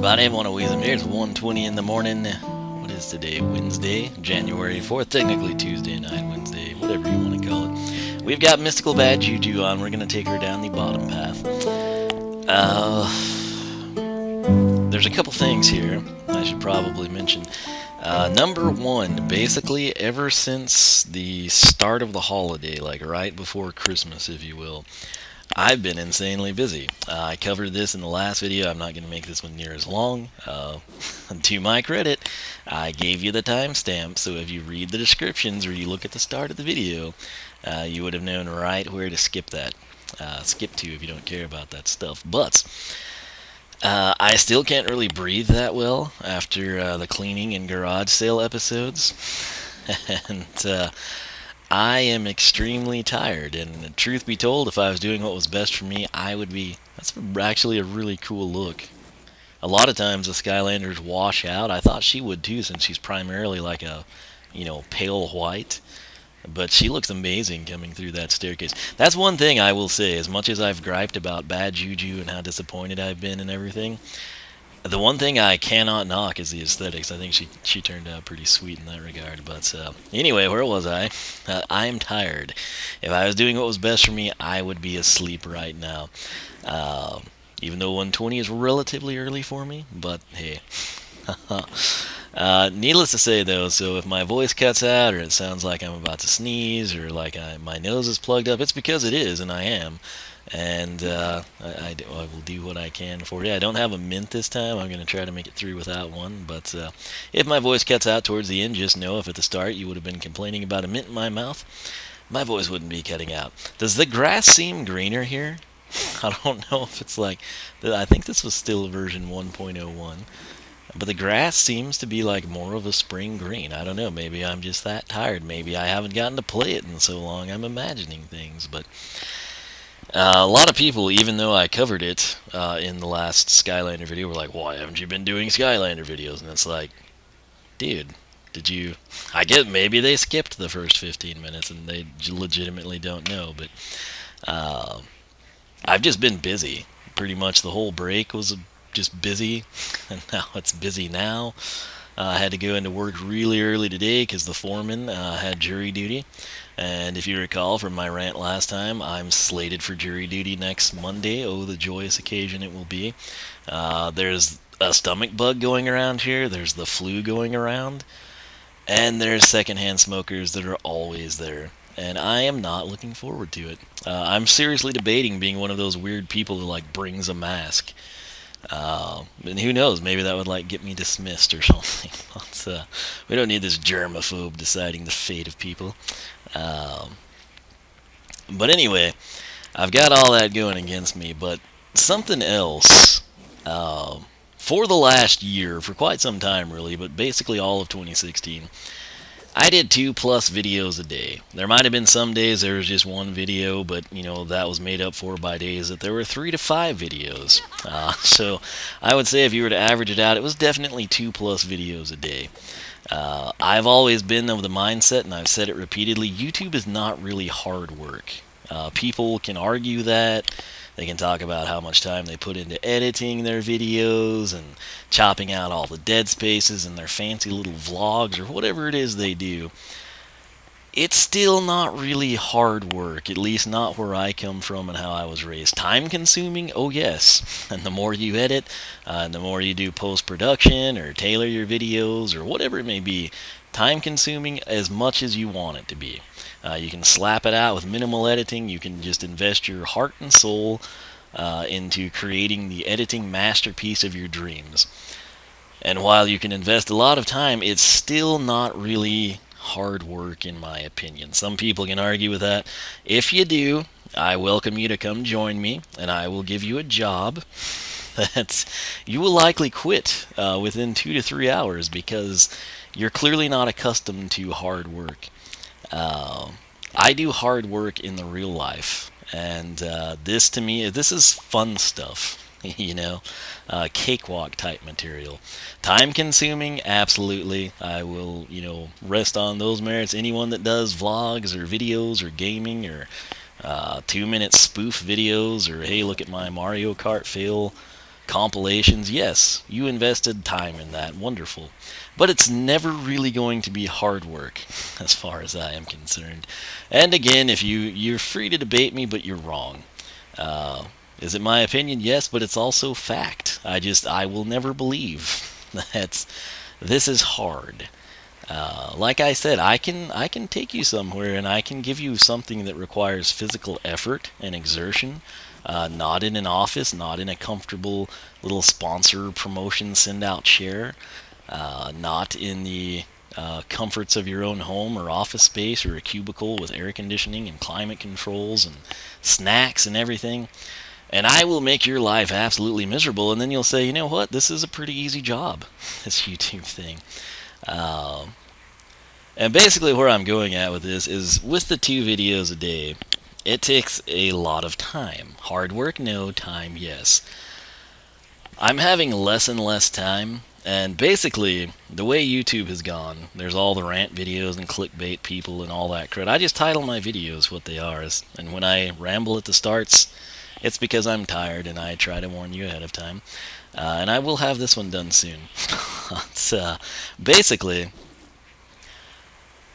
everybody. Wall of Wiisdom here. It's 1:20 in the morning. What is today? Wednesday, January 4th. Technically Tuesday night, Wednesday, whatever you want to call it. We've got Mystical Bad Juju on. We're going to take her down the bottom path. There's a couple things here I should probably mention. Number one, basically ever since the start of the holiday, like right before Christmas, if you will, I've been insanely busy. I covered this in the last video. I'm not going to make this one near as long. To my credit, I gave you the timestamp, so if you read the descriptions or you look at the start of the video, you would have known right where to skip that. Skip to if you don't care about that stuff. But I still can't really breathe that well after the cleaning and garage sale episodes. And I am extremely tired, and truth be told, if I was doing what was best for me, I would be. That's actually a really cool look. A lot of times the Skylanders wash out. I thought she would too, since she's primarily like a, pale white. But she looks amazing coming through that staircase. That's one thing I will say, as much as I've griped about Bad Juju and how disappointed I've been and everything, the one thing I cannot knock is the aesthetics. I think she turned out pretty sweet in that regard. But anyway, where was I? I'm tired. If I was doing what was best for me, I would be asleep right now. Even though 1:20 is relatively early for me, but hey. Needless to say, though, so if my voice cuts out or it sounds like I'm about to sneeze or like my nose is plugged up, it's because it is, and I am. And I will do what I can for you. I don't have a mint this time. I'm going to try to make it through without one. But if my voice cuts out towards the end, just know if at the start you would have been complaining about a mint in my mouth, my voice wouldn't be cutting out. Does the grass seem greener here? I don't know if it's like... I think this was still version 1.01. But the grass seems to be like more of a spring green. I don't know. Maybe I'm just that tired. Maybe I haven't gotten to play it in so long. I'm imagining things. But a lot of people, even though I covered it in the last Skylander video, were like, why haven't you been doing Skylander videos? And it's like, dude, did you... I get maybe they skipped the first 15 minutes and they legitimately don't know. But I've just been busy. Pretty much the whole break was just busy, and now it's busy now. I had to go into work really early today because the foreman had jury duty. And if you recall from my rant last time, I'm slated for jury duty next Monday. Oh, the joyous occasion it will be. There's a stomach bug going around here. There's the flu going around. And there's secondhand smokers that are always there. And I am not looking forward to it. I'm seriously debating being one of those weird people who brings a mask. And who knows, maybe that would get me dismissed or something. But, we don't need this germaphobe deciding the fate of people. But anyway, I've got all that going against me, but something else, for the last year, for quite some time really, but basically all of 2016, I did 2+ videos a day. There might have been some days there was just one video, but that was made up for by days that there were 3 to 5 videos. So I would say if you were to average it out, it was definitely 2+ videos a day. I've always been of the mindset, and I've said it repeatedly, YouTube is not really hard work. People can argue that. They can talk about how much time they put into editing their videos and chopping out all the dead spaces in their fancy little vlogs or whatever it is they do. It's still not really hard work, at least not where I come from and how I was raised. Time consuming? Oh yes. And the more you edit, and the more you do post-production or tailor your videos or whatever it may be, time consuming as much as you want it to be. You can slap it out with minimal editing. You can just invest your heart and soul into creating the editing masterpiece of your dreams. And while you can invest a lot of time, it's still not really hard work in my opinion. Some people can argue with that. If you do, I welcome you to come join me, and I will give you a job that you will likely quit within 2 to 3 hours because you're clearly not accustomed to hard work. I do hard work in the real life, and this to me, this is fun stuff, cakewalk type material. Time consuming, absolutely. I will, rest on those merits. Anyone that does vlogs or videos or gaming or 2-minute spoof videos or hey, look at my Mario Kart fail Compilations, yes, you invested time in that, wonderful. But it's never really going to be hard work, as far as I am concerned. And again, if you're free to debate me, but you're wrong. Is it my opinion? Yes, but it's also fact. I will never believe that this is hard. Like I said, I can take you somewhere, and I can give you something that requires physical effort and exertion. Not in an office, not in a comfortable little sponsor promotion send out chair, not in the comforts of your own home or office space or a cubicle with air conditioning and climate controls and snacks and everything. And I will make your life absolutely miserable, and then you'll say, you know what, this is a pretty easy job, this YouTube thing. And basically where I'm going at with this is with the 2 videos a day, it takes a lot of time. Hard work, no. Time, yes. I'm having less and less time, and basically, the way YouTube has gone, there's all the rant videos and clickbait people and all that crud. I just title my videos what they are, and when I ramble at the starts, it's because I'm tired, and I try to warn you ahead of time. And I will have this one done soon. It's, basically,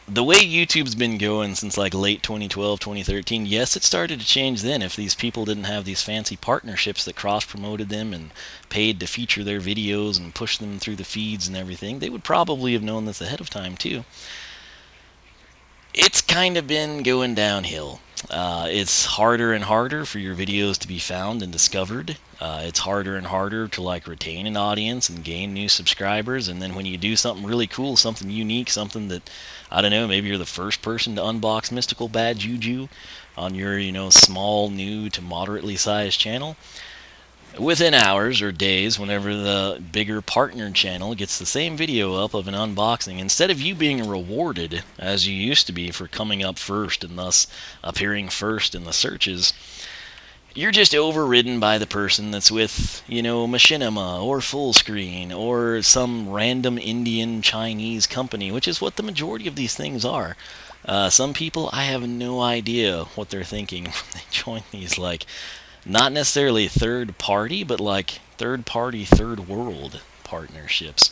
the way YouTube's been going since like late 2012, 2013, yes, it started to change then. If these people didn't have these fancy partnerships that cross-promoted them and paid to feature their videos and push them through the feeds and everything, they would probably have known this ahead of time too. It's kind of been going downhill. It's harder and harder for your videos to be found and discovered. It's harder and harder to like retain an audience and gain new subscribers. And then when you do something really cool, something unique, something that, I don't know, maybe you're the first person to unbox mystical Bad Juju on your, small, new to moderately sized channel. Within hours or days, whenever the bigger partner channel gets the same video up of an unboxing, instead of you being rewarded as you used to be for coming up first and thus appearing first in the searches, you're just overridden by the person that's with, Machinima or Fullscreen or some random Indian Chinese company, which is what the majority of these things are. Some people, I have no idea what they're thinking when they join these, not necessarily third party, but third party, third world partnerships.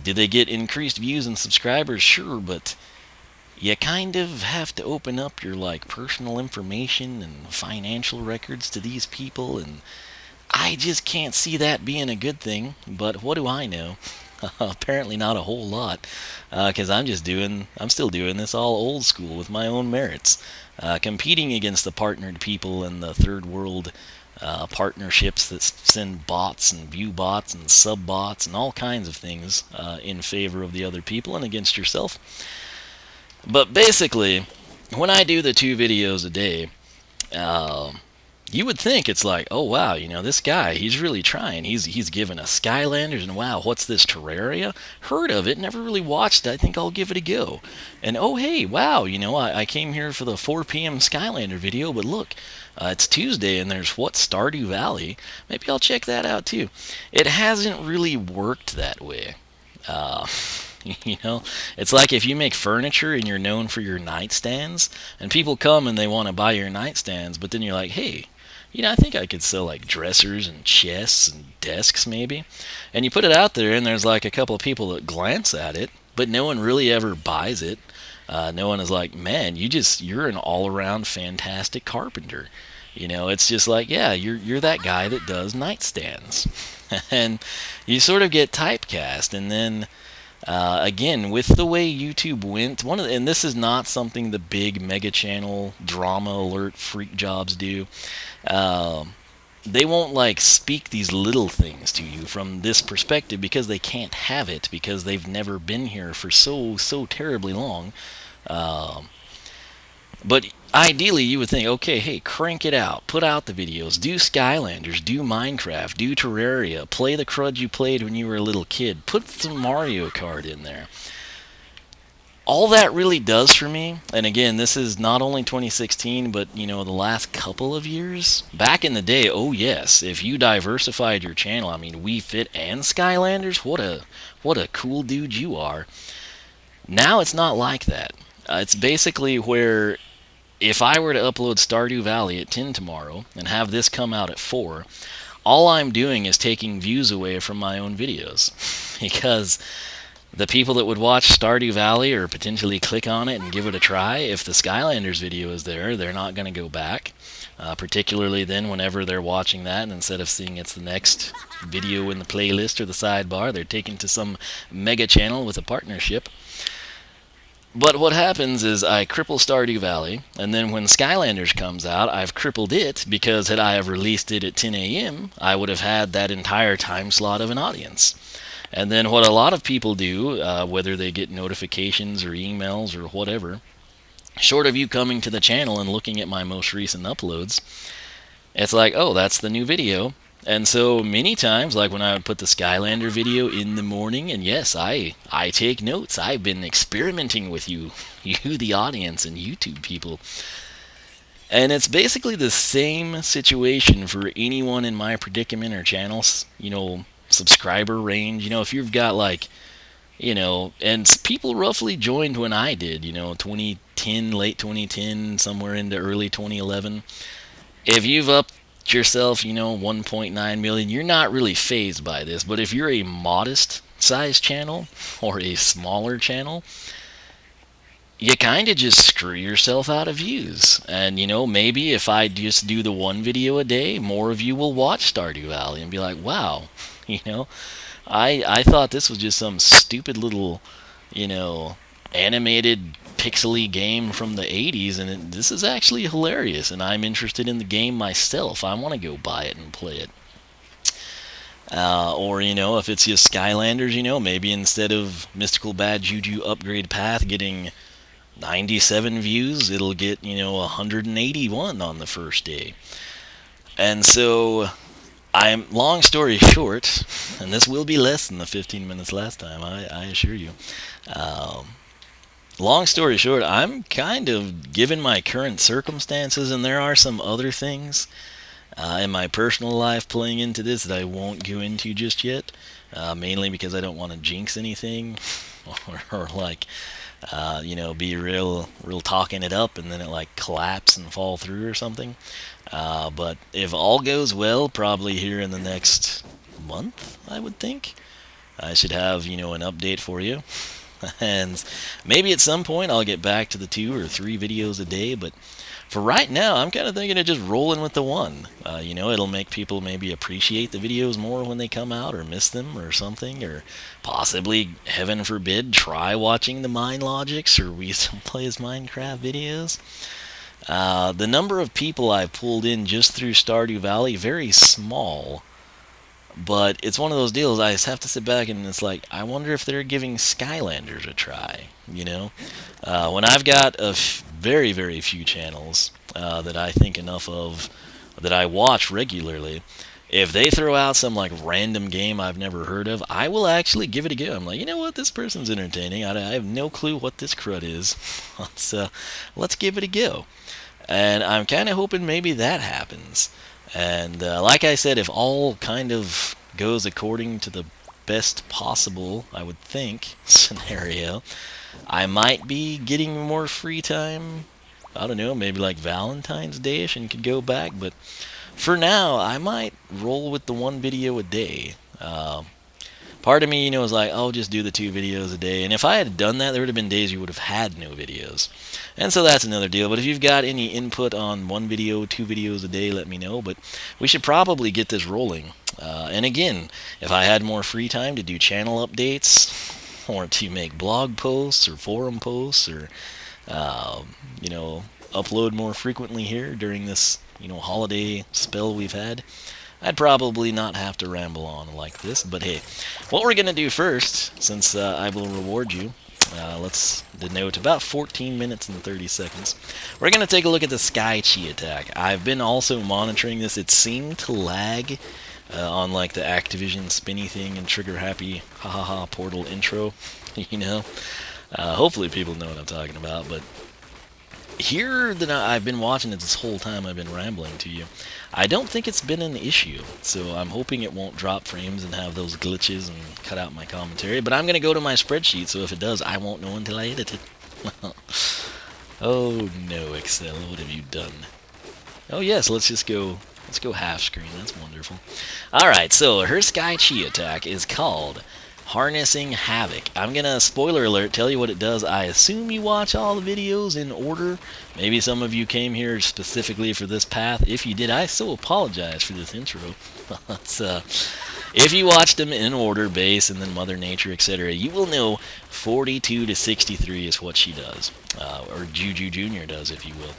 Do they get increased views and subscribers? Sure, but you kind of have to open up your personal information and financial records to these people, and I just can't see that being a good thing. But what do I know? Apparently not a whole lot, because I'm still doing this all old school with my own merits, competing against the partnered people and the third world partnerships that send bots and view bots and sub bots and all kinds of things in favor of the other people and against yourself. But basically, when I do the 2 videos a day, you would think it's oh wow, this guy, he's really trying. He's given us Skylanders, and wow, what's this, Terraria? Heard of it, never really watched it. I think I'll give it a go. And oh hey, wow, I came here for the 4 p.m. Skylander video, but look, it's Tuesday and there's Stardew Valley. Maybe I'll check that out too. It hasn't really worked that way. It's like if you make furniture and you're known for your nightstands, and people come and they want to buy your nightstands, but then you're like, hey, I think I could sell dressers and chests and desks maybe. And you put it out there and there's a couple of people that glance at it, but no one really ever buys it. No one is like, man, you're an all-around fantastic carpenter. It's just yeah, you're that guy that does nightstands. And you sort of get typecast, and then again, with the way YouTube went, and this is not something the big mega channel drama alert freak jobs do. They won't speak these little things to you from this perspective because they can't have it, because they've never been here for so terribly long. But ideally, you would think, okay, hey, crank it out, put out the videos, do Skylanders, do Minecraft, do Terraria, play the crud you played when you were a little kid, put some Mario Kart in there. All that really does for me, and again, this is not only 2016, but, the last couple of years. Back in the day, oh yes, if you diversified your channel, Wii Fit and Skylanders, what a cool dude you are. Now it's not like that. It's basically where, if I were to upload Stardew Valley at 10 tomorrow and have this come out at 4, all I'm doing is taking views away from my own videos. Because the people that would watch Stardew Valley or potentially click on it and give it a try, if the Skylanders video is there, they're not going to go back. Particularly then whenever they're watching that, and instead of seeing it's the next video in the playlist or the sidebar, they're taken to some mega channel with a partnership. But what happens is I cripple Stardew Valley, and then when Skylanders comes out, I've crippled it, because had I have released it at 10 a.m., I would have had that entire time slot of an audience. And then what a lot of people do, whether they get notifications or emails or whatever, short of you coming to the channel and looking at my most recent uploads, it's like, oh, that's the new video. And so many times, like when I would put the Skylander video in the morning, and yes, I take notes. I've been experimenting with you, the audience, and YouTube people. And it's basically the same situation for anyone in my predicament or channels, subscriber range. If you've got like, and people roughly joined when I did, 2010, late 2010, somewhere into early 2011. If you've upped yourself, 1.9 million, you're not really fazed by this. But if you're a modest size channel or a smaller channel, you kind of just screw yourself out of views. And maybe if I just do the one video a day, more of you will watch Stardew Valley and be like, wow, I thought this was just some stupid little, animated pixely game from the 80s, and this is actually hilarious, and I'm interested in the game myself. I want to go buy it and play it. Or, if it's just Skylanders, maybe instead of Mystical Bad Juju Upgrade Path getting 97 views, it'll get, 181 on the first day. And so, long story short, and this will be less than the 15 minutes last time, I assure you. Long story short, I'm kind of, given my current circumstances, and there are some other things in my personal life playing into this that I won't go into just yet, mainly because I don't want to jinx anything, or be real talking it up and then it collapse and fall through or something. But if all goes well, probably here in the next month, I would think, I should have, an update for you. And maybe at some point I'll get back to the 2 or 3 videos a day, but for right now I'm kind of thinking of just rolling with the one. It'll make people maybe appreciate the videos more when they come out, or miss them or something, or possibly, heaven forbid, try watching the Mind Logics or Wisdom Plays Minecraft videos. The number of people I've pulled in just through Stardew Valley, very small. But it's one of those deals, I just have to sit back and it's like, I wonder if they're giving Skylanders a try, When I've got very, very few channels that I think enough of, that I watch regularly, if they throw out some random game I've never heard of, I will actually give it a go. I'm like, you know what, this person's entertaining. I have no clue what this crud is. Let's give it a go. And I'm kind of hoping maybe that happens. And like I said, if all kind of goes according to the best possible, I would think, scenario, I might be getting more free time. I don't know, maybe Valentine's Day-ish and could go back. But for now, I might roll with the one video a day. Part of me, is like, I'll just do the 2 videos a day. And if I had done that, there would have been days you would have had no videos. And so that's another deal. But if you've got any input on 1 video, 2 videos a day, let me know. But we should probably get this rolling. And again, if I had more free time to do channel updates, or to make blog posts or forum posts, or, upload more frequently here during this, holiday spell we've had, I'd probably not have to ramble on like this. But hey, what we're going to do first, since I will reward you, let's denote about 14 minutes and 30 seconds. We're going to take a look at the Sky Chi attack. I've been also monitoring this. It seemed to lag on the Activision spinny thing and trigger happy ha portal intro, Hopefully people know what I'm talking about, but here that I've been watching it this whole time I've been rambling to you, I don't think it's been an issue, so I'm hoping it won't drop frames and have those glitches and cut out my commentary, but I'm going to go to my spreadsheet, so if it does, I won't know until I edit it. Oh no, Excel, what have you done? Oh yes, let's Let's go half screen. That's wonderful. Alright, so her Sky Chi attack is called Harnessing Havoc. I'm gonna, spoiler alert, tell you what it does. I assume you watch all the videos in order. Maybe some of you came here specifically for this path. If you did, I so apologize for this intro. If you watched them in order, base, and then Mother Nature, etc., you will know 42 to 63 is what she does. Or Juju Jr. does, if you will.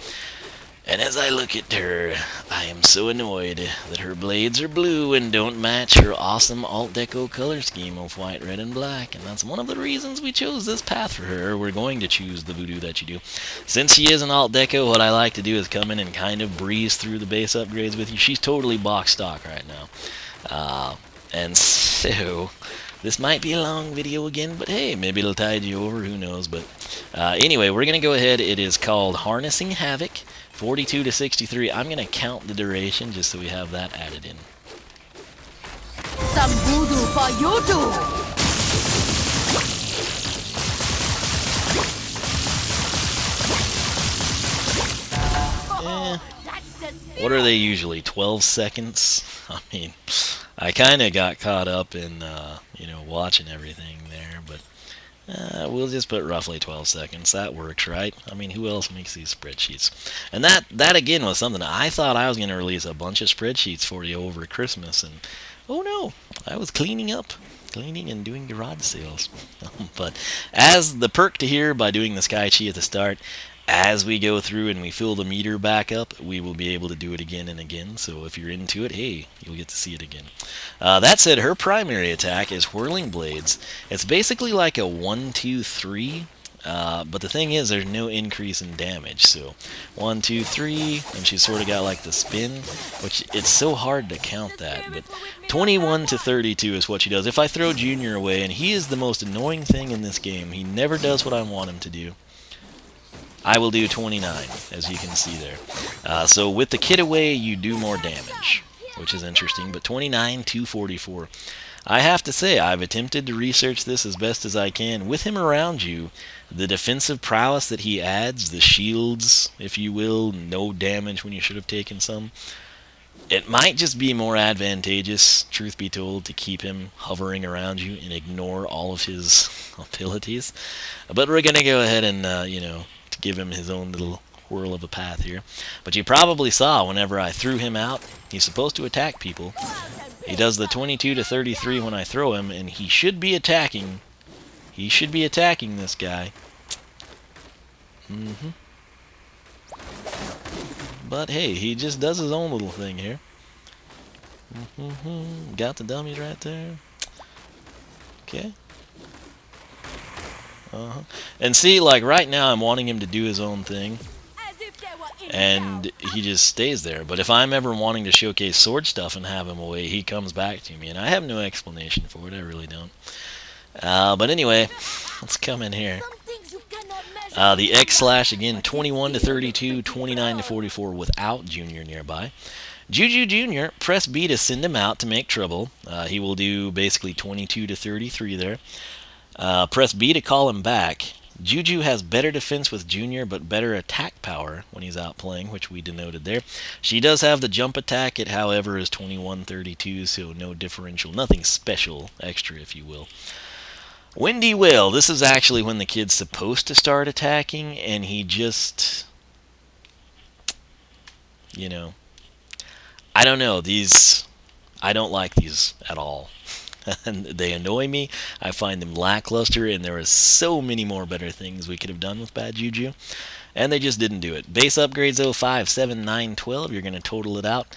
And as I look at her, I am so annoyed that her blades are blue and don't match her awesome Alt Deco color scheme of white, red, and black. And that's one of the reasons we chose this path for her. We're going to choose the Voodoo that you do. Since she is an Alt Deco, what I like to do is come in and kind of breeze through the base upgrades with you. She's totally box stock right now. And so, this might be a long video again, but hey, maybe it'll tide you over, who knows. But anyway, we're going to go ahead. It is called Harnessing Havoc. 42 to 63. I'm going to count the duration just so we have that added in. Some voodoo for you too. What are they usually? 12 seconds? I mean, I kind of got caught up in, watching everything there, but we'll just put roughly 12 seconds. That works, right? I mean, who else makes these spreadsheets? And that again was something I thought I was going to release a bunch of spreadsheets for you over Christmas, and oh no, I was cleaning and doing garage sales. But as the perk to hear by doing the Sky Chi at the start, as we go through and we fill the meter back up, we will be able to do it again and again. So if you're into it, hey, you'll get to see it again. That said, her primary attack is Whirling Blades. It's basically like a 1-2-3, but the thing is, there's no increase in damage. So 1, 2, 3, and she's sort of got like the spin, which it's so hard to count that. But 21 to 32 is what she does. If I throw Junior away, and he is the most annoying thing in this game, he never does what I want him to do, I will do 29, as you can see there. So with the kid away, you do more damage, which is interesting, but 29, 244. I have to say, I've attempted to research this as best as I can. With him around you, the defensive prowess that he adds, the shields, if you will, no damage when you should have taken some, it might just be more advantageous, truth be told, to keep him hovering around you and ignore all of his abilities. But we're going to go ahead and, to give him his own little whirl of a path here. But you probably saw whenever I threw him out, he's supposed to attack people. He does the 22 to 33 when I throw him, and he should be attacking. He should be attacking this guy. But hey, he just does his own little thing here. Got the dummies right there. Okay. And see, like right now I'm wanting him to do his own thing, and he just stays there. But if I'm ever wanting to showcase sword stuff and have him away, he comes back to me, and I have no explanation for it. I really don't. But anyway, let's come in here. The X slash again, 21 to 32, 29 to 44 without Junior nearby. Juju Jr., press B to send him out to make trouble. He will do basically 22 to 33 there. Press B to call him back. Juju has better defense with Junior, but better attack power when he's out playing, which we denoted there. She does have the jump attack. It, however, is 21-32, so no differential. Nothing special, extra, if you will. Windy Whale. This is actually when the kid's supposed to start attacking, and he just, I don't know. I don't like these at all. And they annoy me. I find them lackluster, and there are so many more better things we could have done with Bad Juju, and they just didn't do it. Base upgrades 0, 5, 7, 9, 12. You're going to total it out.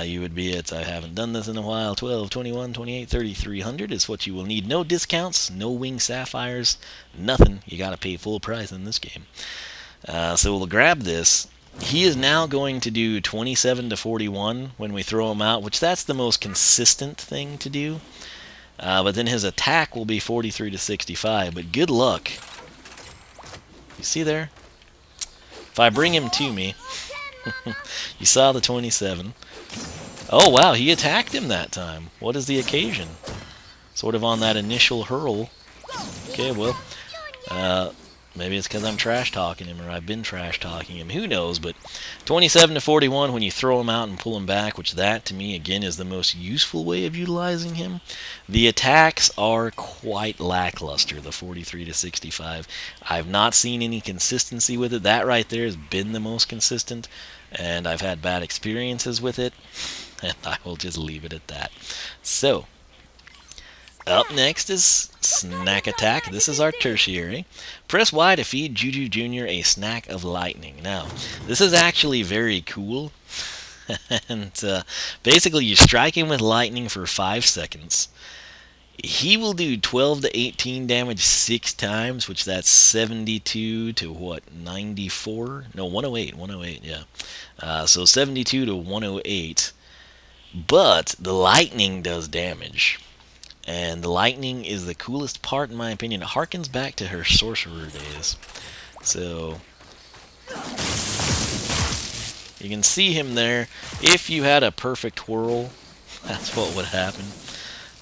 You would be at, I haven't done this in a while, 12, 21, 28, 3,300 is what you will need. No discounts, no wing sapphires, nothing. You got to pay full price in this game. So we'll grab this. He is now going to do 27 to 41 when we throw him out, which that's the most consistent thing to do. But then his attack will be 43 to 65. But good luck. You see there? If I bring him to me, you saw the 27. Oh wow, he attacked him that time. What is the occasion? Sort of on that initial hurl. Okay, well, Maybe it's because I'm trash talking him, or I've been trash talking him. Who knows? But 27 to 41 when you throw him out and pull him back, which that to me again is the most useful way of utilizing him. The attacks are quite lackluster. The 43 to 65. I've not seen any consistency with it. That right there has been the most consistent, and I've had bad experiences with it. And I will just leave it at that. So. Up next is Snack Attack. This is our tertiary. Press Y to feed Juju Jr. a snack of lightning. Now, this is actually very cool. And basically, you strike him with lightning for 5 seconds. He will do 12 to 18 damage 6 times, which that's 72 to what, 94? No, 108, yeah. So 72 to 108. But the lightning does damage. And the lightning is the coolest part, in my opinion. It harkens back to her Sorcerer days. So, you can see him there. If you had a perfect whirl, that's what would happen.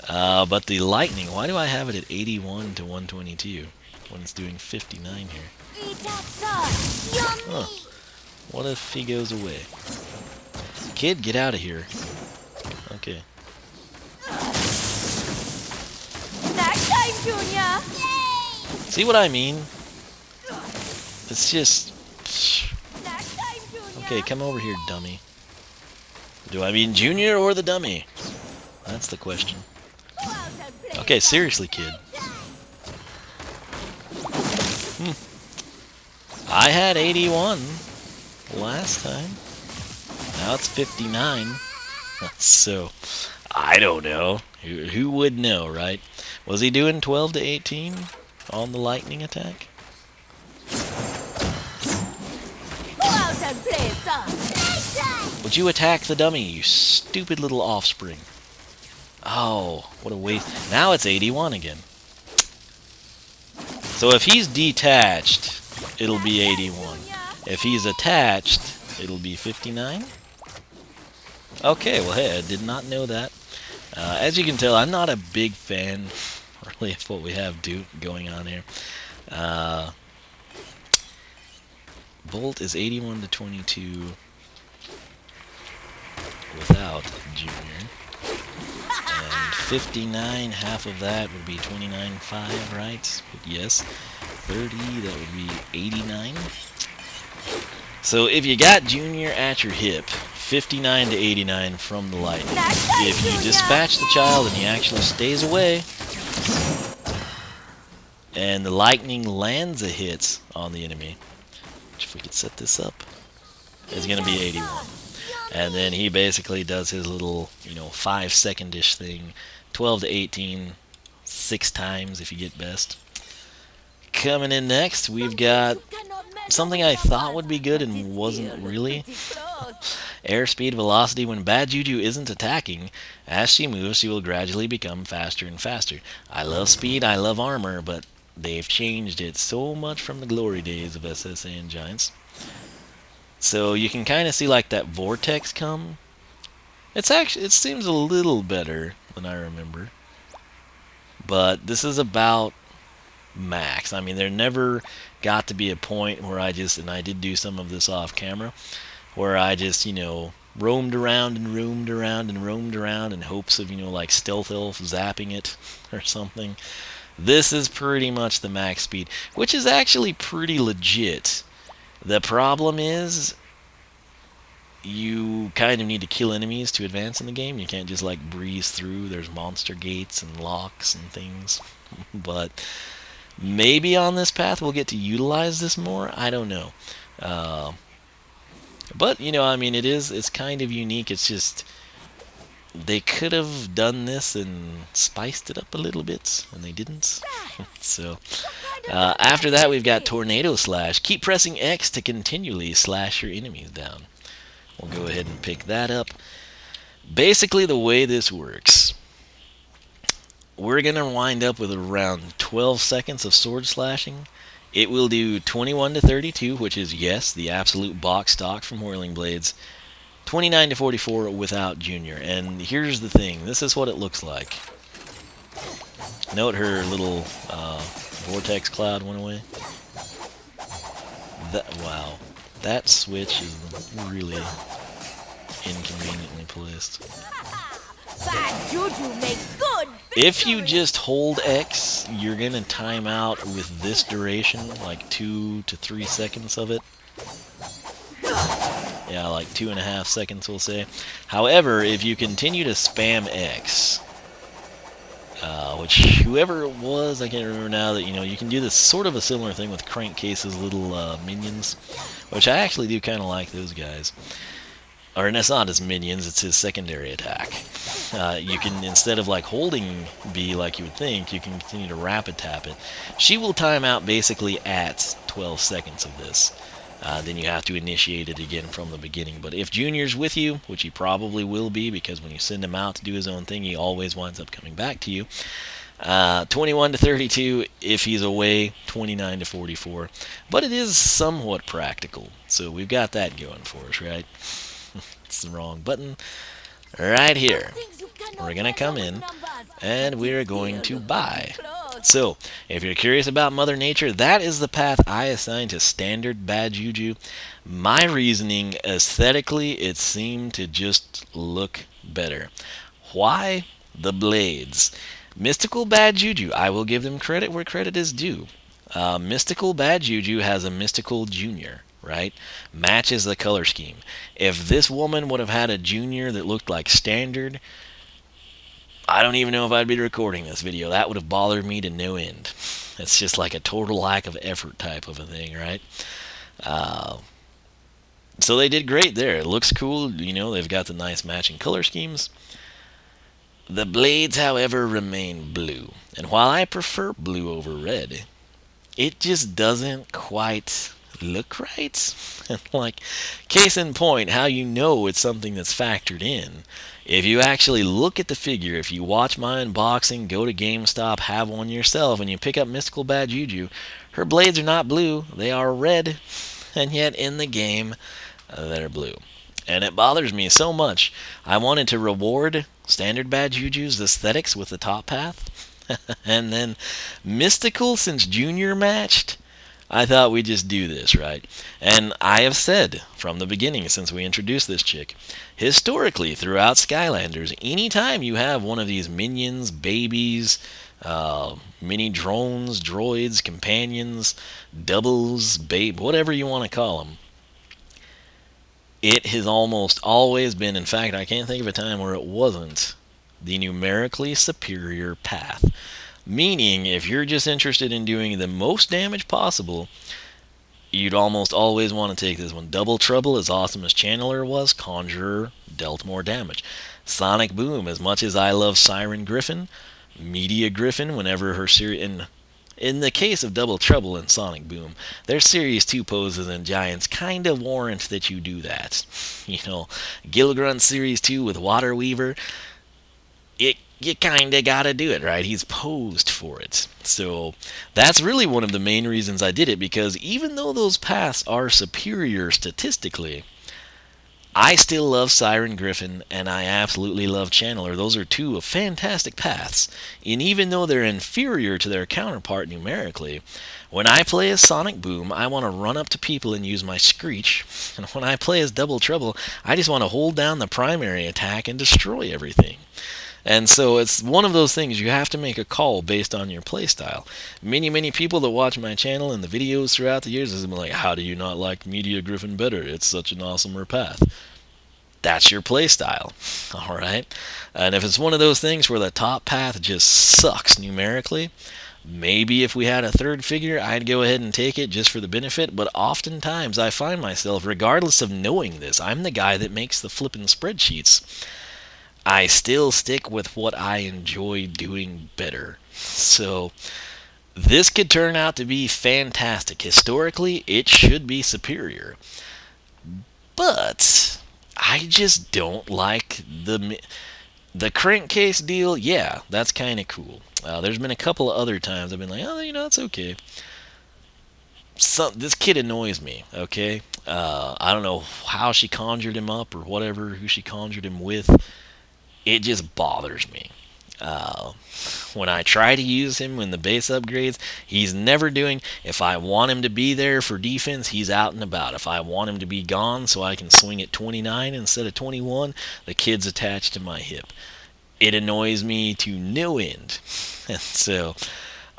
But the lightning, why do I have it at 81 to 122 when it's doing 59 here? Huh. What if he goes away? Kid, get out of here. Okay. Junior. See what I mean? It's just... Okay, come over here, dummy. Do I mean Junior or the dummy? That's the question. Okay, seriously, kid. I had 81 last time. Now it's 59. So, I don't know. Who would know, right? Was he doing 12 to 18 on the lightning attack? Would you attack the dummy, you stupid little offspring? Oh, what a waste. Now it's 81 again. So if he's detached, it'll be 81. If he's attached, it'll be 59? Okay, well, hey, I did not know that. As you can tell, I'm not a big fan, really, of what we have going on here. Bolt is 81 to 22 without Junior. And 59, half of that would be 29.5, right? Yes. 30, that would be 89. So if you got Junior at your hip, 59 to 89 from the lightning. If you dispatch the child and he actually stays away, and the lightning lands a hit on the enemy, which if we could set this up, is going to be 81. And then he basically does his little, 5-second-ish thing, 12 to 18, 6 times if you get best. Coming in next, we've got something I thought would be good and wasn't really. Airspeed velocity. When Bad Juju isn't attacking, as she moves, she will gradually become faster and faster. I love speed, I love armor, but they've changed it so much from the glory days of SSA and Giants. So you can kind of see like that vortex come. It seems a little better than I remember. But this is about max. I mean, there never got to be a point where I did do some of this off camera, where I just, roamed around and roamed around and roamed around in hopes of, like Stealth Elf zapping it or something. This is pretty much the max speed, which is actually pretty legit. The problem is, you kind of need to kill enemies to advance in the game. You can't just, breeze through. There's monster gates and locks and things. But maybe on this path we'll get to utilize this more. I don't know. But, it's kind of unique. It's just, they could have done this and spiced it up a little bit, and they didn't. So, after that, we've got Tornado Slash. Keep pressing X to continually slash your enemies down. We'll go ahead and pick that up. Basically, the way this works, we're going to wind up with around 12 seconds of sword slashing. It will do 21 to 32, which is, yes, the absolute box stock from Whirling Blades. 29 to 44 without Junior. And here's the thing. This is what it looks like. Note her little vortex cloud went away. Wow. That switch is really inconveniently placed. Bad Juju makes good If you victory. just hold X, you're gonna time out with this duration, like 2 to 3 seconds of it. Yeah, like 2.5 seconds, we'll say. However, if you continue to spam X, which whoever it was, I can't remember now, that you can do this sort of a similar thing with Crankcase's little minions, which I actually do kind of like those guys. Or it's not his minions, it's his secondary attack. You can, instead of like holding B like you would think, you can continue to rapid tap it. She will time out basically at 12 seconds of this. Then you have to initiate it again from the beginning. But if Junior's with you, which he probably will be, because when you send him out to do his own thing, he always winds up coming back to you. 21 to 32 if he's away, 29 to 44. But it is somewhat practical, so we've got that going for us, right? It's the wrong button. Right here, we're going to come in, and we're going to buy. So, if you're curious about Mother Nature, that is the path I assigned to standard Bad Juju. My reasoning, aesthetically, it seemed to just look better. Why? The blades. Mystical Bad Juju, I will give them credit where credit is due. Mystical Bad Juju has a Mystical Junior, right? Matches the color scheme. If this woman would have had a Junior that looked like standard, I don't even know if I'd be recording this video. That would have bothered me to no end. It's just like a total lack of effort type of a thing, right? So they did great there. It looks cool. They've got the nice matching color schemes. The blades, however, remain blue. And while I prefer blue over red, it just doesn't quite look right. Like, case in point, how you know it's something that's factored in. If you actually look at the figure, if you watch my unboxing, go to GameStop, have one yourself, and you pick up Mystical Bad Juju, her blades are not blue, they are red, and yet in the game, they're blue. And it bothers me so much. I wanted to reward standard Bad Juju's aesthetics with the top path, and then Mystical, since Junior matched, I thought we'd just do this, right? And I have said from the beginning, since we introduced this chick, historically throughout Skylanders, anytime you have one of these minions, babies, mini drones, droids, companions, doubles, babe, whatever you want to call them, it has almost always been, in fact, I can't think of a time where it wasn't, the numerically superior path. Meaning, if you're just interested in doing the most damage possible, you'd almost always want to take this one. Double Trouble, as awesome as Channeler was, Conjurer dealt more damage. Sonic Boom, as much as I love Siren Griffin, Media Griffin, whenever her series... In the case of Double Trouble and Sonic Boom, their Series 2 poses and giants kind of warrant that you do that. Gilgrunt Series 2 with Water Weaver, you kind of got to do it, right? He's posed for it. So that's really one of the main reasons I did it, because even though those paths are superior statistically, I still love Siren Griffin, and I absolutely love Channeler. Those are two fantastic paths. And even though they're inferior to their counterpart numerically, when I play as Sonic Boom, I want to run up to people and use my Screech. And when I play as Double Trouble, I just want to hold down the primary attack and destroy everything. And so it's one of those things you have to make a call based on your playstyle. Many people that watch my channel and the videos throughout the years have been like, how do you not like Media Griffin better? It's such an awesomer path. That's your playstyle, alright? And if it's one of those things where the top path just sucks numerically, maybe if we had a third figure, I'd go ahead and take it just for the benefit, but oftentimes I find myself, regardless of knowing this, I'm the guy that makes the flippin' spreadsheets. I still stick with what I enjoy doing better. So this could turn out to be fantastic. Historically, it should be superior. But I just don't like the crankcase deal. Yeah, that's kind of cool. There's been a couple of other times I've been like, oh, it's okay. This kid annoys me, okay? I don't know how she conjured him up or whatever, who she conjured him with. It just bothers me. Uh, when I try to use him in the base upgrades, he's never doing. If I want him to be there for defense, he's out and about. If I want him to be gone so I can swing at 29 instead of 21, the kid's attached to my hip. It annoys me to no end. And so,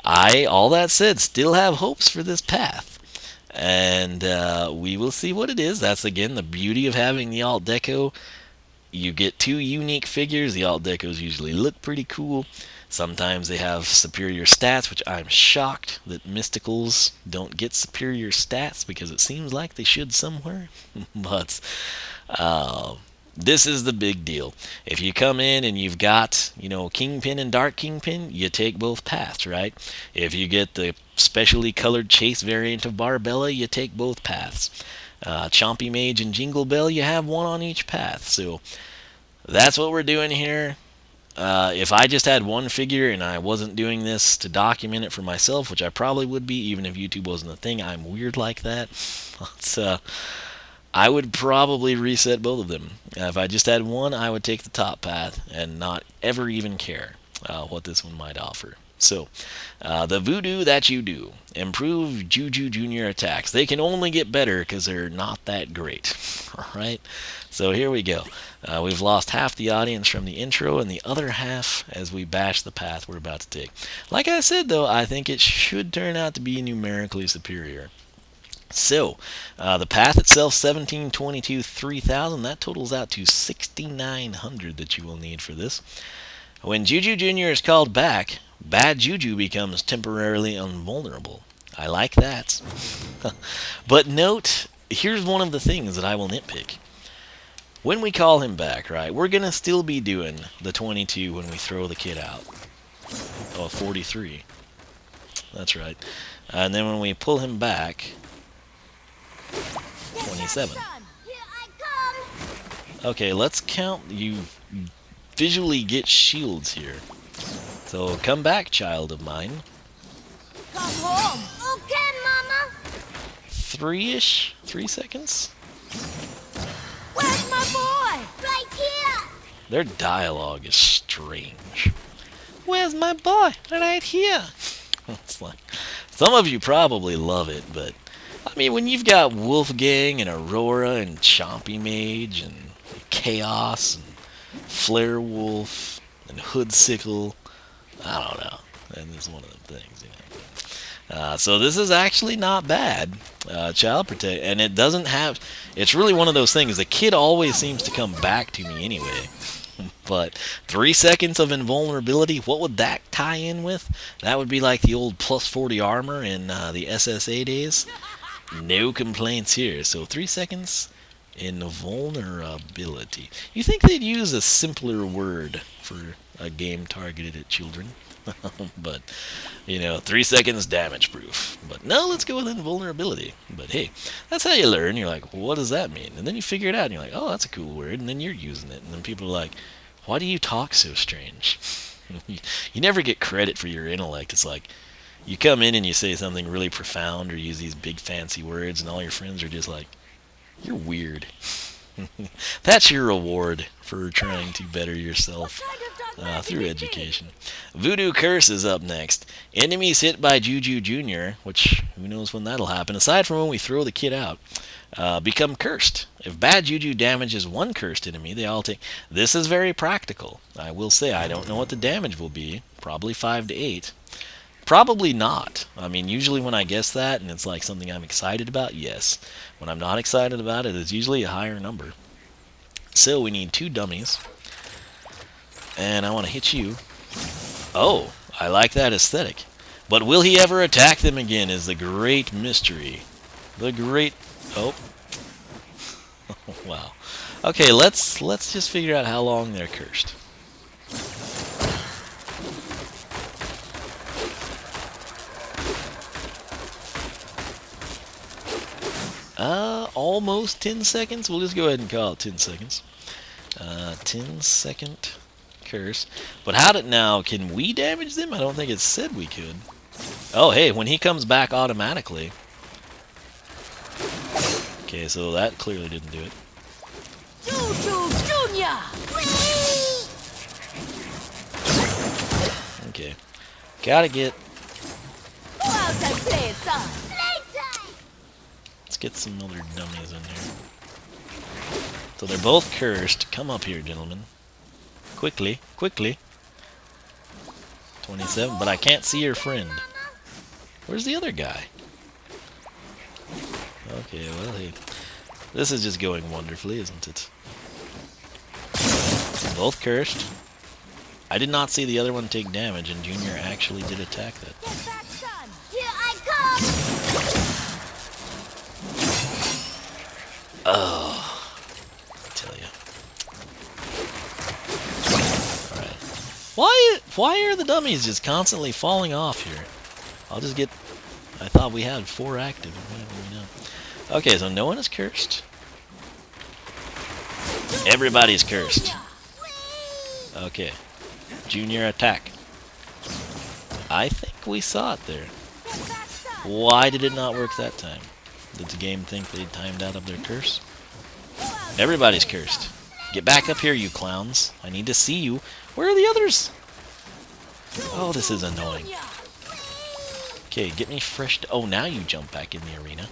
all that said, still have hopes for this path. And we will see what it is. That's, again, the beauty of having the alt deco. You get two unique figures. The alt decos usually look pretty cool. Sometimes they have superior stats, which I'm shocked that Mysticals don't get superior stats because it seems like they should somewhere. But this is the big deal. If you come in and you've got, Kingpin and Dark Kingpin, you take both paths, right? If you get the specially colored Chase variant of Barbella, you take both paths. Chompy Mage and Jingle Bell, you have one on each path. So that's what we're doing here. If I just had one figure and I wasn't doing this to document it for myself, which I probably would be even if YouTube wasn't a thing, I'm weird like that. I would probably reset both of them. If I just had one, I would take the top path and not ever even care what this one might offer. So, the Voodoo that you do. Improve Juju Jr. attacks. They can only get better because they're not that great. Alright? So here we go. We've lost half the audience from the intro and the other half as we bash the path we're about to take. Like I said, though, I think it should turn out to be numerically superior. So, the path itself, 1722, 3000, that totals out to 6900 that you will need for this. When Juju Jr. is called back, Bad Juju becomes temporarily invulnerable. I like that. But note, here's one of the things that I will nitpick. When we call him back, right, we're going to still be doing the 22 when we throw the kid out. Oh, 43. That's right. And then when we pull him back, 27. Okay, let's count. You visually get shields here. So come back, child of mine. Come home. Okay, Mama. 3-ish? 3 seconds? Where's my boy? Right here. Their dialogue is strange. Where's my boy? Right here. It's like, some of you probably love it, but I mean, when you've got Wolfgang and Aurora and Chompy Mage and Chaos and Flare Wolf and Hoodsickle, I don't know. And it's one of them things, So this is actually not bad. Child Protect, and it doesn't have. It's really one of those things. The kid always seems to come back to me anyway. But 3 seconds of invulnerability, what would that tie in with? That would be like the old plus 40 armor in the SSA days. No complaints here. So 3 seconds invulnerability. You think they'd use a simpler word for a game targeted at children? But, 3 seconds damage proof. But no, let's go with invulnerability. But hey, that's how you learn. You're like, well, what does that mean? And then you figure it out and you're like, oh, that's a cool word. And then you're using it. And then people are like, why do you talk so strange? You never get credit for your intellect. It's like, you come in and you say something really profound or use these big fancy words and all your friends are just like, you're weird. That's your reward for trying to better yourself through education. Voodoo Curse is up next. Enemies hit by Juju Jr., which who knows when that'll happen, aside from when we throw the kid out, become cursed. If Bad Juju damages one cursed enemy, they all take. This is very practical. I will say, I don't know what the damage will be. Probably 5 to 8. Probably not. I mean, usually when I guess that and it's like something I'm excited about, yes. When I'm not excited about it, it's usually a higher number. So we need 2 dummies. And I want to hit you. Oh, I like that aesthetic. But will he ever attack them again is the great mystery. The great... Oh. Wow. Okay, let's just figure out how long they're cursed. Almost 10 seconds. We'll just go ahead and call it 10 seconds. 10-second curse. But how did now? Can we damage them? I don't think it said we could. Oh, hey, when he comes back automatically. Okay, so that clearly didn't do it. Juju Jr. Okay. Gotta get... Go out and play, son. Playtime. Let's get some other dummies in here. So they're both cursed. Come up here, gentlemen. Quickly, quickly. 27, but I can't see your friend. Where's the other guy? Okay, well, hey. This is just going wonderfully, isn't it? Both cursed. I did not see the other one take damage, and Junior actually did attack that. Get back, son. Here I come. Oh, I tell you. Alright. Why are the dummies just constantly falling off here? I'll just get... I thought we had 4 active. Okay, so no one is cursed. Everybody's cursed. Okay. Junior attack. I think we saw it there. Why did it not work that time? Did the game think they timed out of their curse? Everybody's cursed. Get back up here, you clowns. I need to see you. Where are the others? Oh, this is annoying. Okay, get me fresh... Oh, now you jump back in the arena.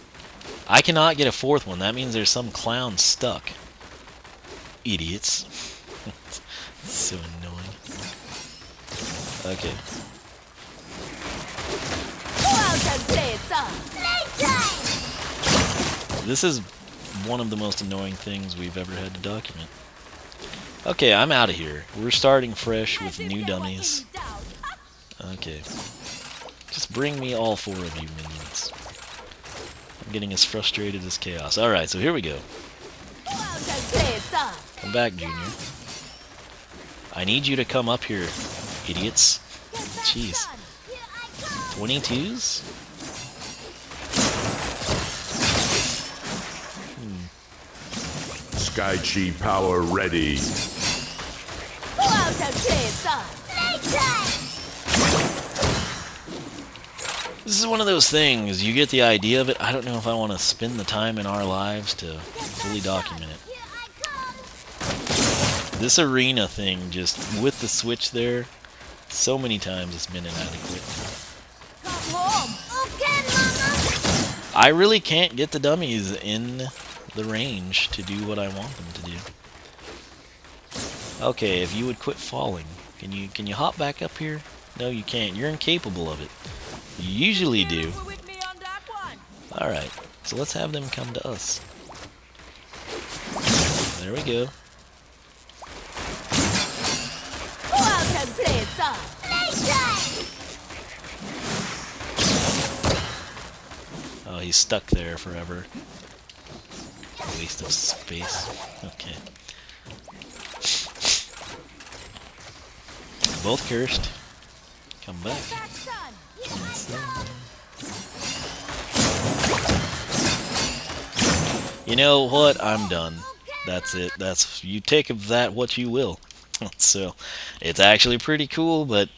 I cannot get a 4th one. That means there's some clown stuck. Idiots. So annoying. Okay. Go out and play, son. Playtime. This is one of the most annoying things we've ever had to document. Okay, I'm out of here. We're starting fresh with new dummies. Okay. Just bring me all 4 of you minions. I'm getting as frustrated as chaos. Alright, so here we go. Go out and play, son. Come back, Junior. I need you to come up here, idiots. Jeez. 22s? Sky Chi power ready. Go out and play, son. Playtime. This is one of those things, you get the idea of it. I don't know if I want to spend the time in our lives to fully document it. Here I come. This arena thing, just with the switch there, so many times it's been inadequate. Come home. Okay, mama. I really can't get the dummies in the range to do what I want them to do. Okay, if you would quit falling. Can you hop back up here? No, you can't. You're incapable of it. You usually do. Alright, so let's have them come to us. There we go. Go out and play, son. Playtime. Oh, he's stuck there forever. Waste of space. Okay. Both cursed. Come back. You know what? I'm done. That's it. That's you take of that what you will. So, it's actually pretty cool, but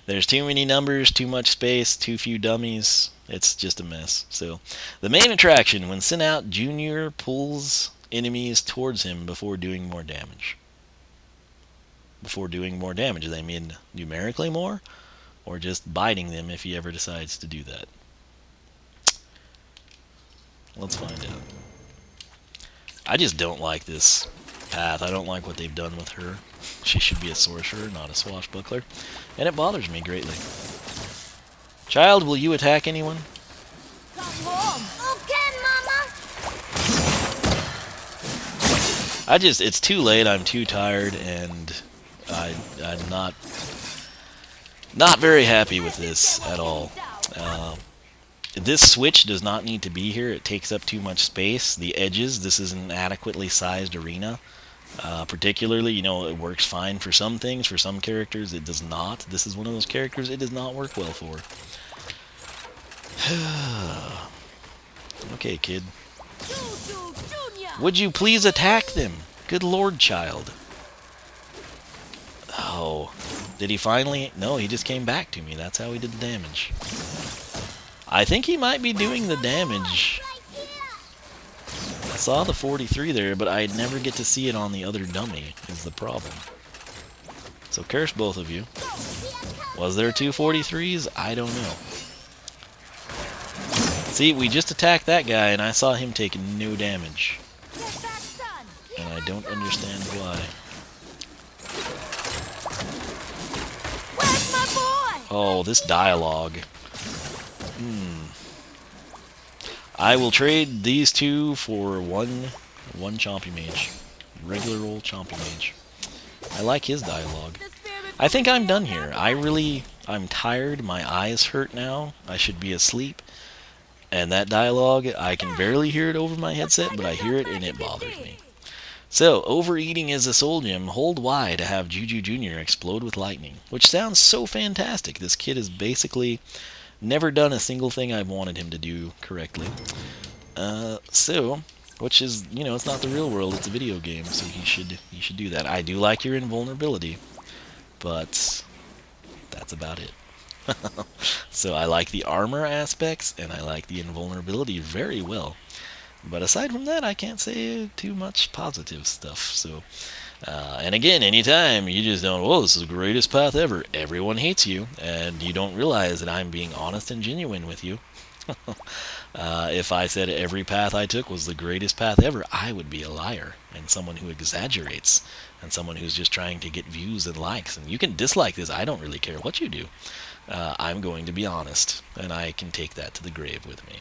there's too many numbers, too much space, too few dummies. It's just a mess. So, the main attraction, when sent out, Junior pulls enemies towards him before doing more damage. Before doing more damage, they mean numerically more, or just biting them if he ever decides to do that. Let's find out. I just don't like this path. I don't like what they've done with her. She should be a sorcerer, not a swashbuckler. And it bothers me greatly. Child, will you attack anyone? Come home. Okay, mama. It's too late. I'm too tired, and I'm not very happy with this at all. This switch does not need to be here. It takes up too much space. The edges, this is an adequately sized arena. Particularly, you know, it works fine for some things. For some characters, it does not. This is one of those characters it does not work well for. Okay, kid. Would you please attack them? Good lord, child. Oh. Did he finally... No, he just came back to me. That's how he did the damage. I think he might be doing the damage. I saw the 43 there, but I never get to see it on the other dummy, is the problem. So curse both of you. Was there 243s? I don't know. See, we just attacked that guy, and I saw him take no damage. Get back, son. And I don't understand why. Where's my boy? Oh, this dialogue. I will trade these two for one Chompy Mage. Regular old Chompy Mage. I like his dialogue. The spirit I think I'm done here. I'm tired. My eyes hurt now. I should be asleep. And that dialogue, I can barely hear it over my headset, but I hear it and it bothers me. So, overeating is a soul gem. Hold Y to have Juju Jr. explode with lightning. Which sounds so fantastic. This kid has basically never done a single thing I've wanted him to do correctly. Which is, you know, it's not the real world, it's a video game, so he should do that. I do like your invulnerability, but that's about it. So I like the armor aspects, and I like the invulnerability very well. But aside from that, I can't say too much positive stuff. So, and again, anytime you just don't, oh, this is the greatest path ever, everyone hates you, and you don't realize that I'm being honest and genuine with you. If I said every path I took was the greatest path ever, I would be a liar, and someone who exaggerates, and someone who's just trying to get views and likes. And you can dislike this, I don't really care what you do. I'm going to be honest, and I can take that to the grave with me.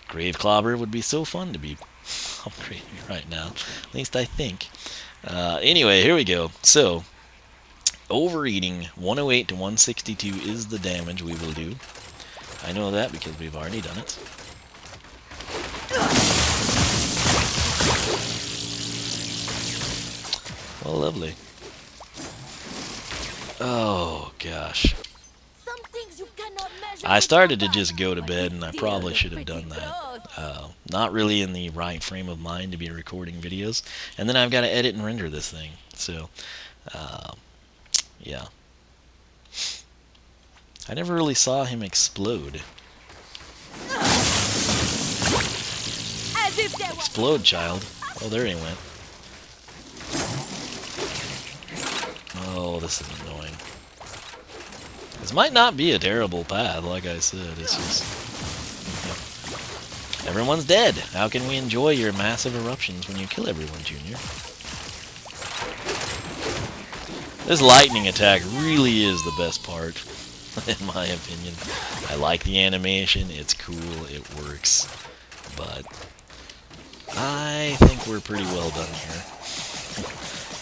Grave Clobber would be so fun to be upgrading right now. At least I think. Anyway, here we go. So, overeating 108 to 162 is the damage we will do. I know that because we've already done it. Well, lovely. Oh, gosh. Some things you cannot measure I with started to your just go to mind, bed, but and I it's probably still should have done pretty that. close. Not really in the right frame of mind to be recording videos. And then I've got to edit and render this thing. So, yeah. I never really saw him explode. As if there was Explode, child. Oh, there he went. Oh, this is annoying. This might not be a terrible path, like I said. It's just... yeah. Everyone's dead. How can we enjoy your massive eruptions when you kill everyone, Junior? This lightning attack really is the best part, in my opinion. I like the animation. It's cool. It works. But I think we're pretty well done here.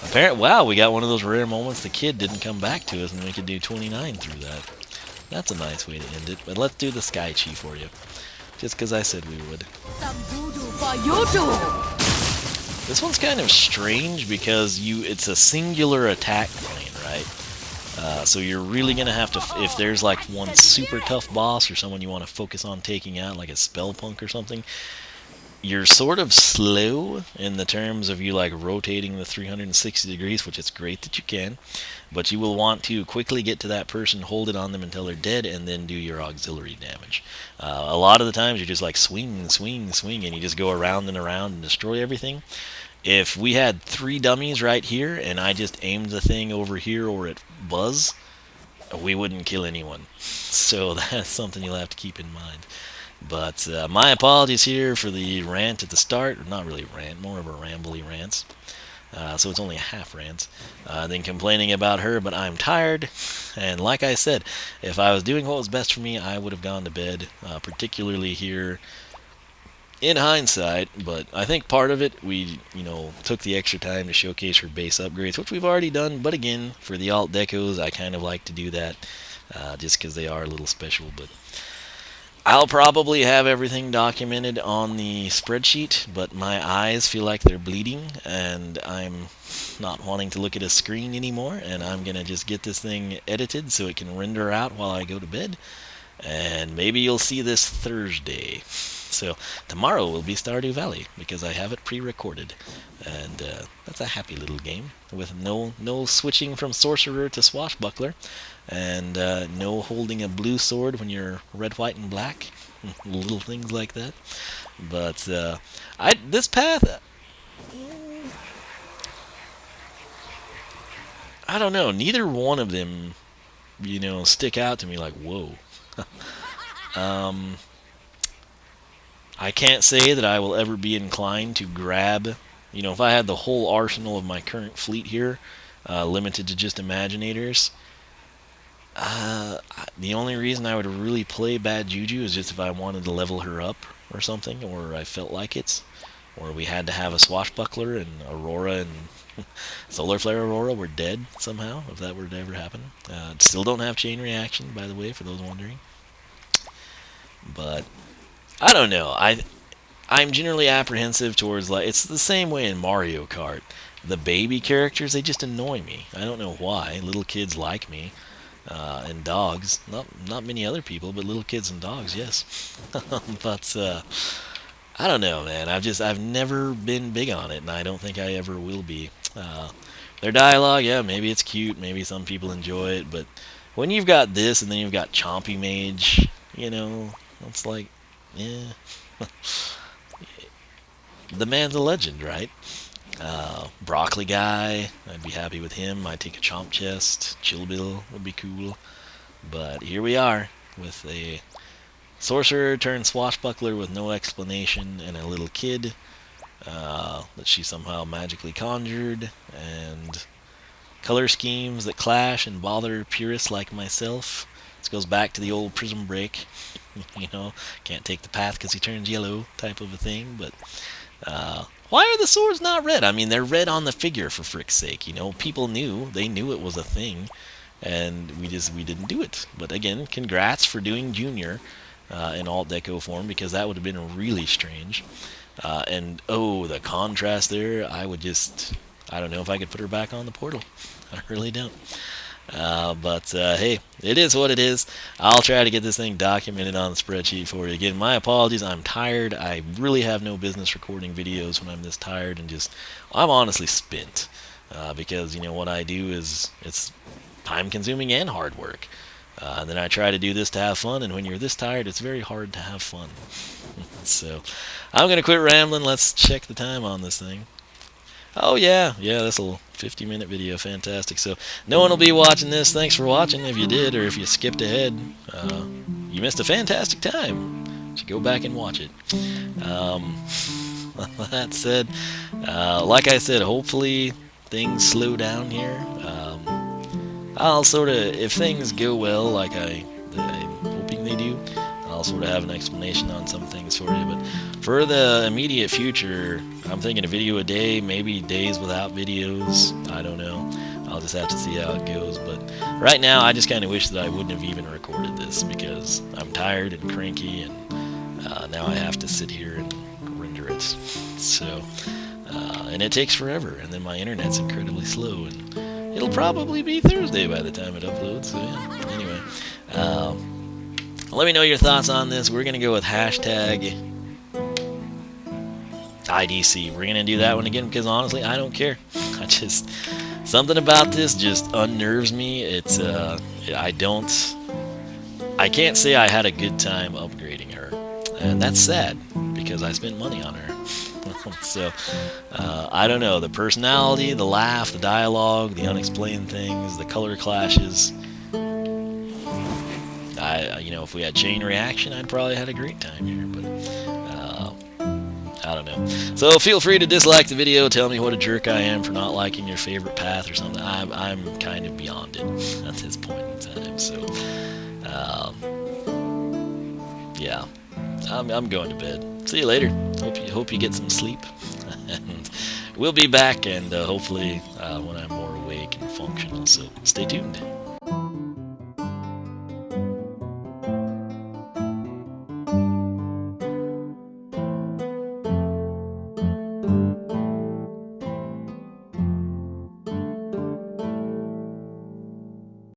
Apparently, wow, we got one of those rare moments the kid didn't come back to us and we could do 29 through that. That's a nice way to end it. But let's do the Sky Chi for you. Just because I said we would. some voodoo for you too. This one's kind of strange because it's a singular attack plane, right? So you're really going to have to, if there's like one super tough boss or someone you want to focus on taking out, like a spell punk or something, you're sort of slow in the terms of you like rotating the 360 degrees, which it's great that you can, but you will want to quickly get to that person, hold it on them until they're dead, and then do your auxiliary damage. A lot of the times you're just like swing, swing, swing, and you just go around and destroy everything. If we had 3 dummies right here, and I just aimed the thing over here or at Buzz, we wouldn't kill anyone. So that's something you'll have to keep in mind. But my apologies here for the rant at the start. Or not really rant, more of a rambly rant. So it's only a half rant. Then complaining about her, but I'm tired. And like I said, if I was doing what was best for me, I would have gone to bed. Particularly here in hindsight. But I think part of it, we took the extra time to showcase her base upgrades, which we've already done. But again, for the alt decos, I kind of like to do that just because they are a little special. But I'll probably have everything documented on the spreadsheet, but my eyes feel like they're bleeding, and I'm not wanting to look at a screen anymore, and I'm going to just get this thing edited so it can render out while I go to bed, and maybe you'll see this Thursday. So tomorrow will be Stardew Valley, because I have it pre-recorded, and that's a happy little game, with no switching from Sorcerer to Swashbuckler, and no holding a blue sword when you're red, white, and black. Little things like that. But this path, I don't know. Neither one of them stick out to me like, whoa. I can't say that I will ever be inclined to grab, if I had the whole arsenal of my current fleet here, limited to just Imaginators, the only reason I would really play Bad Juju is just if I wanted to level her up or something, or I felt like it, or we had to have a swashbuckler and Aurora and Solar Flare Aurora were dead somehow, if that were to ever happen. Still don't have chain reaction, by the way, for those wondering. But I don't know. I'm generally apprehensive towards, like, it's the same way in Mario Kart. The baby characters, they just annoy me. I don't know why. Little kids like me, and dogs. Not many other people, but little kids and dogs, yes. But I don't know, man. I've never been big on it, and I don't think I ever will be. Their dialogue, yeah, maybe it's cute, maybe some people enjoy it, but when you've got this and then you've got Chompy Mage, it's like, yeah. The man's a legend, right? Broccoli Guy, I'd be happy with him. I'd take a Chomp Chest. Chill Bill would be cool. But here we are with a Sorcerer turned swashbuckler with no explanation and a little kid that she somehow magically conjured, and color schemes that clash and bother purists like myself. This goes back to the old Prism Break. Can't take the path because he turns yellow type of a thing. But why are the swords not red? I mean, they're red on the figure, for frick's sake. People knew. They knew it was a thing, and we didn't do it. But again, congrats for doing Junior in alt deco form, because that would have been really strange. And the contrast there, I don't know if I could put her back on the portal. I really don't. But hey, it is what it is. I'll try to get this thing documented on the spreadsheet for you. Again, my apologies. I'm tired. I really have no business recording videos when I'm this tired, and I'm honestly spent. Because what I do it's time consuming and hard work. And then I try to do this to have fun, and when you're this tired, it's very hard to have fun. So I'm gonna quit rambling. Let's check the time on this thing. Oh yeah, this little 50-minute video, fantastic. So no one will be watching this. Thanks for watching. If you did, or if you skipped ahead, you missed a fantastic time. You should go back and watch it. That said, like I said, hopefully things slow down here. I'll if things go well, like I'm hoping they do, I'll sort of have an explanation on some things for you. But for the immediate future, I'm thinking a video a day, maybe days without videos. I don't know. I'll just have to see how it goes. But right now, I just kind of wish that I wouldn't have even recorded this, because I'm tired and cranky, and now I have to sit here and render it. So, and it takes forever, and then my internet's incredibly slow, and it'll probably be Thursday by the time it uploads. So yeah. Anyway, let me know your thoughts on this. We're gonna go with hashtag IDC. We're gonna do that one again because honestly, I don't care. Something about this just unnerves me. It's I can't say I had a good time upgrading her, and that's sad because I spent money on her. So I don't know, the personality, the laugh, the dialogue, the unexplained things, the color clashes. If we had chain reaction, I'd probably had a great time here, but I don't know. So feel free to dislike the video, tell me what a jerk I am for not liking your favorite path or something. I'm kind of beyond it at this point in time. So yeah, I'm going to bed. See you later. Hope you get some sleep. And we'll be back, and hopefully when I'm more awake and functional. So stay tuned.